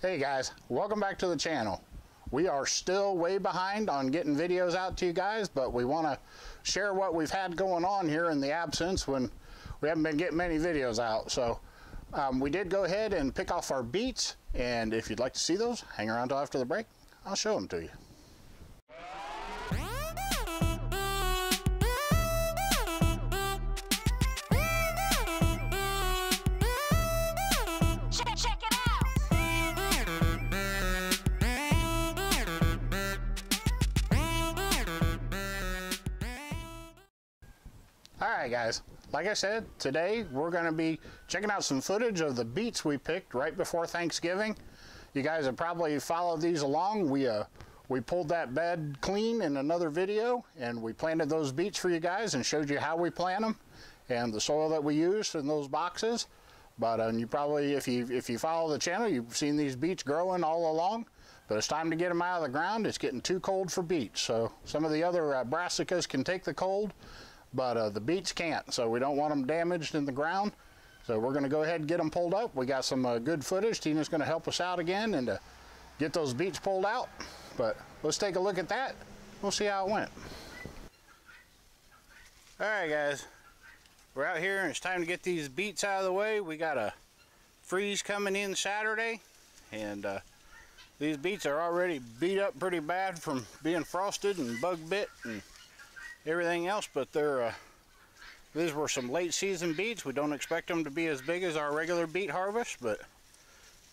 Hey guys, welcome back to the channel. We are still way behind on getting videos out to you guys, but we want to share what we've had going on here in the absence when we haven't been getting many videos out. So we did go ahead and pick off our beets, and if you'd like to see those, hang around till after the break. I'll show them to you. Alright guys, like I said, today we're going to be checking out some footage of the beets we picked right before Thanksgiving. You guys have probably followed these along. We pulled that bed clean in another video, and we planted those beets for you guys and showed you how we plant them and the soil that we used in those boxes. But you probably, if you follow the channel, you've seen these beets growing all along. But it's time to get them out of the ground. It's getting too cold for beets. So some of the other brassicas can take the cold, but the beets can't, so we don't want them damaged in the ground. So we're going to go ahead and get them pulled up. We got some good footage. Tina's going to help us out again and get those beets pulled out. But let's take a look at that. We'll see how it went. Alright guys, we're out here and it's time to get these beets out of the way. We got a freeze coming in Saturday, and these beets are already beat up pretty bad from being frosted and bug bit and everything else, but these were some late season beets. We don't expect them to be as big as our regular beet harvest, but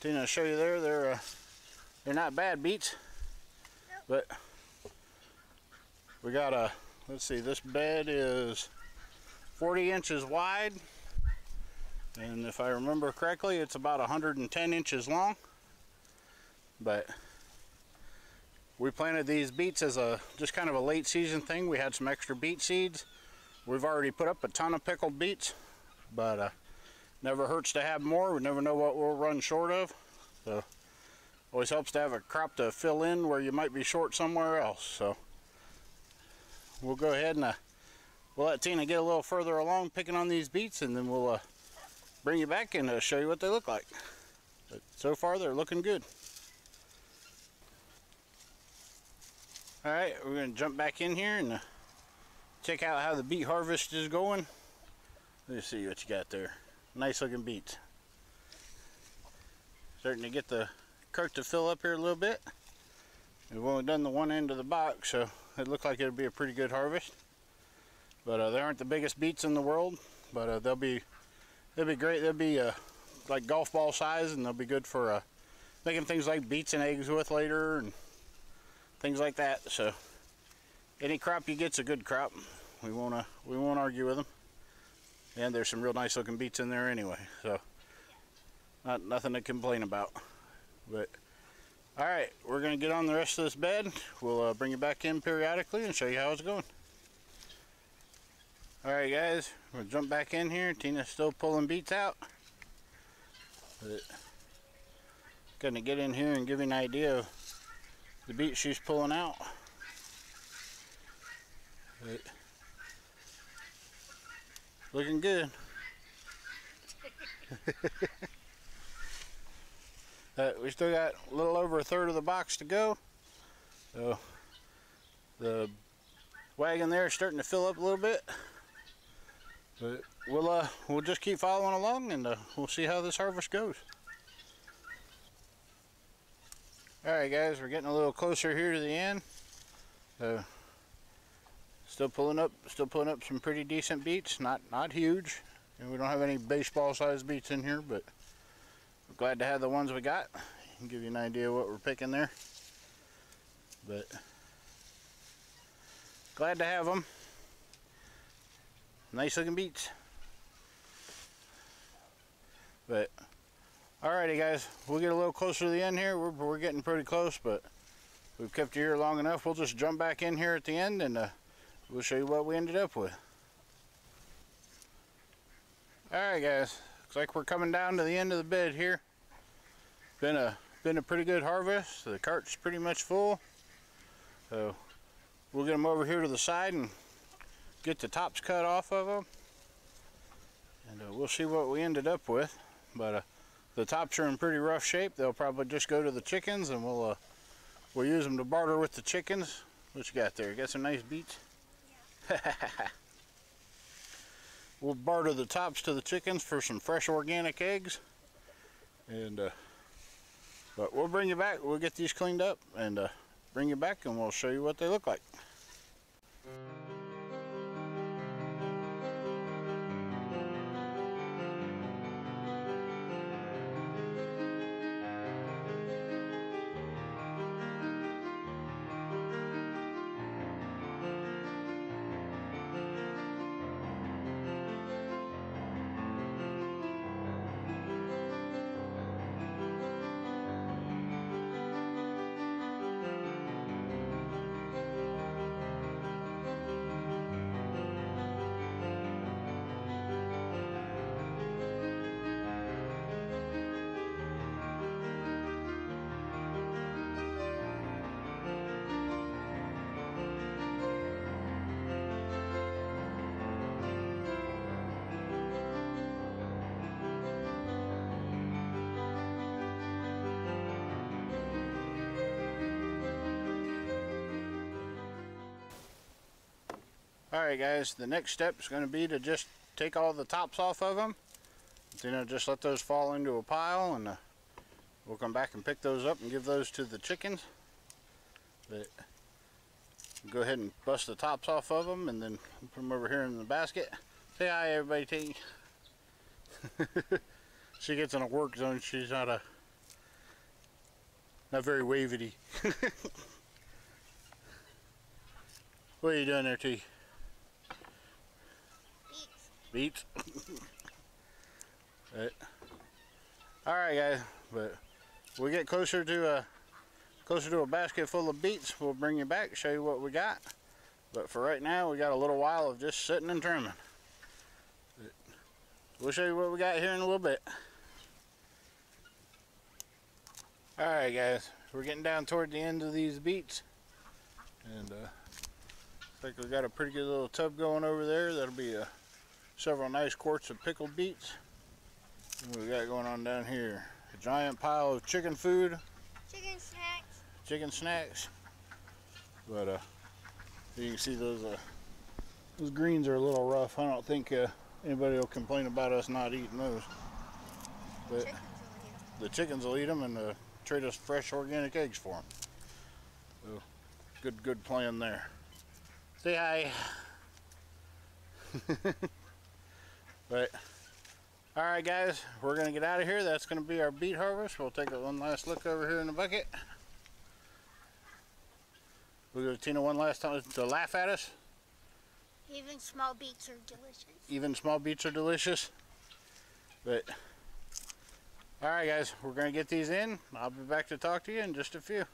Tina will show you there, they're not bad beets. But we got let's see, this bed is 40 inches wide, and if I remember correctly, it's about 110 inches long. But we planted these beets as just kind of a late season thing. We had some extra beet seeds. We've already put up a ton of pickled beets, but never hurts to have more. We never know what we'll run short of. So always helps to have a crop to fill in where you might be short somewhere else. So we'll go ahead and we'll let Tina get a little further along picking on these beets, and then we'll bring you back and show you what they look like. But so far they're looking good. Alright, we're going to jump back in here and check out how the beet harvest is going. Let's see what you got there. Nice looking beets. Starting to get the cart to fill up here a little bit. We've only done the one end of the box, so it looked like it'll be a pretty good harvest. But they aren't the biggest beets in the world, but they'll be great. They'll be like golf ball size, and they'll be good for making things like beets and eggs with later and things like that. So any crop you get's a good crop. We won't argue with them. And there's some real nice looking beets in there anyway, so nothing to complain about. But all right, we're gonna get on the rest of this bed. We'll bring you back in periodically and show you how it's going. All right guys, we'll jump back in here. Tina's still pulling beets out, but gonna get in here and give you an idea of the beet she's pulling out. But looking good. We still got a little over a third of the box to go. So the wagon there is starting to fill up a little bit. But we'll just keep following along, and we'll see how this harvest goes. Alright guys, we're getting a little closer here to the end. Still pulling up some pretty decent beets, not huge. And we don't have any baseball sized beets in here, but we're glad to have the ones we got. Give you an idea of what we're picking there. But glad to have them. Nice looking beets. But alrighty guys, we'll get a little closer to the end here. We're getting pretty close, but we've kept you here long enough. We'll just jump back in here at the end, and we'll show you what we ended up with. Alright guys, looks like we're coming down to the end of the bed here. Been a pretty good harvest. The cart's pretty much full. So we'll get them over here to the side and get the tops cut off of them. And we'll see what we ended up with. But The tops are in pretty rough shape. They'll probably just go to the chickens, and we'll use them to barter with the chickens. What you got there? You got some nice beets? Yeah. We'll barter the tops to the chickens for some fresh organic eggs. And but we'll bring you back. We'll get these cleaned up and bring you back, and we'll show you what they look like. Alright guys, the next step is going to be to just take all the tops off of them. Just let those fall into a pile, and we'll come back and pick those up and give those to the chickens. But go ahead and bust the tops off of them, and then put them over here in the basket. Say hi everybody, T. She gets in a work zone. She's not very wavy. What are you doing there, T? Beets. Alright guys, but we get closer to a basket full of beets, we'll bring you back, show you what we got. But for right now, we got a little while of just sitting and trimming. But we'll show you what we got here in a little bit. Alright guys, we're getting down toward the end of these beets, and looks like we got a pretty good little tub going over there. That'll be several nice quarts of pickled beets. What we got going on down here? A giant pile of chicken food. Chicken snacks. Chicken snacks. But you can see those greens are a little rough. I don't think anybody will complain about us not eating those. But the chickens will eat them, and trade us fresh organic eggs for them. So good plan there. Say hi. But alright guys, we're gonna get out of here. That's gonna be our beet harvest. We'll take one last look over here in the bucket. We'll give Tina one last time to laugh at us. Even small beets are delicious. Even small beets are delicious. But alright guys, we're gonna get these in. I'll be back to talk to you in just a few.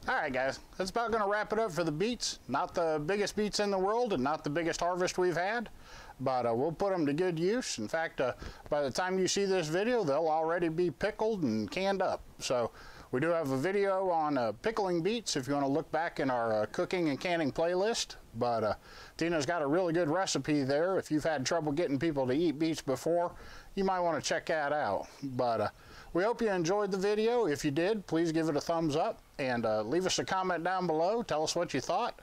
Alright guys, that's about going to wrap it up for the beets. Not the biggest beets in the world, and not the biggest harvest we've had, but we'll put them to good use. In fact, by the time you see this video, they'll already be pickled and canned up. So we do have a video on pickling beets if you want to look back in our cooking and canning playlist. But Tina's got a really good recipe there. If you've had trouble getting people to eat beets before, you might want to check that out. But we hope you enjoyed the video. If you did, please give it a thumbs up, and leave us a comment down below. Tell us what you thought.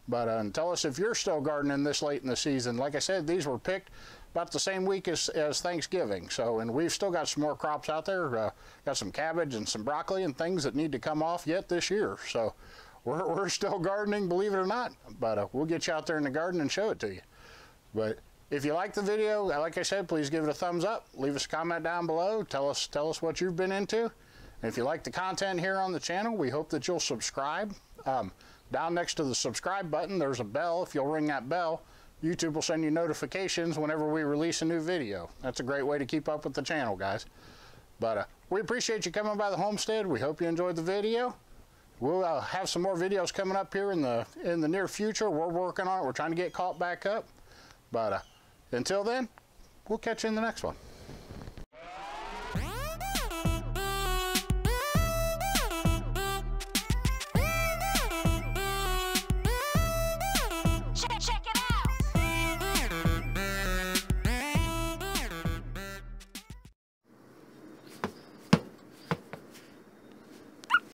But tell us if you're still gardening this late in the season. Like I said, these were picked about the same week as Thanksgiving. So, and we've still got some more crops out there. Got some cabbage and some broccoli and things that need to come off yet this year. So we're still gardening, believe it or not. But we'll get you out there in the garden and show it to you. But if you like the video, like I said, please give it a thumbs up. Leave us a comment down below. Tell us what you've been into. And if you like the content here on the channel, we hope that you'll subscribe. Down next to the subscribe button, there's a bell. If you'll ring that bell, YouTube will send you notifications whenever we release a new video. That's a great way to keep up with the channel, guys. But we appreciate you coming by the homestead. We hope you enjoyed the video. We'll have some more videos coming up here in the near future. We're working on it. We're trying to get caught back up. But until then, we'll catch you in the next one.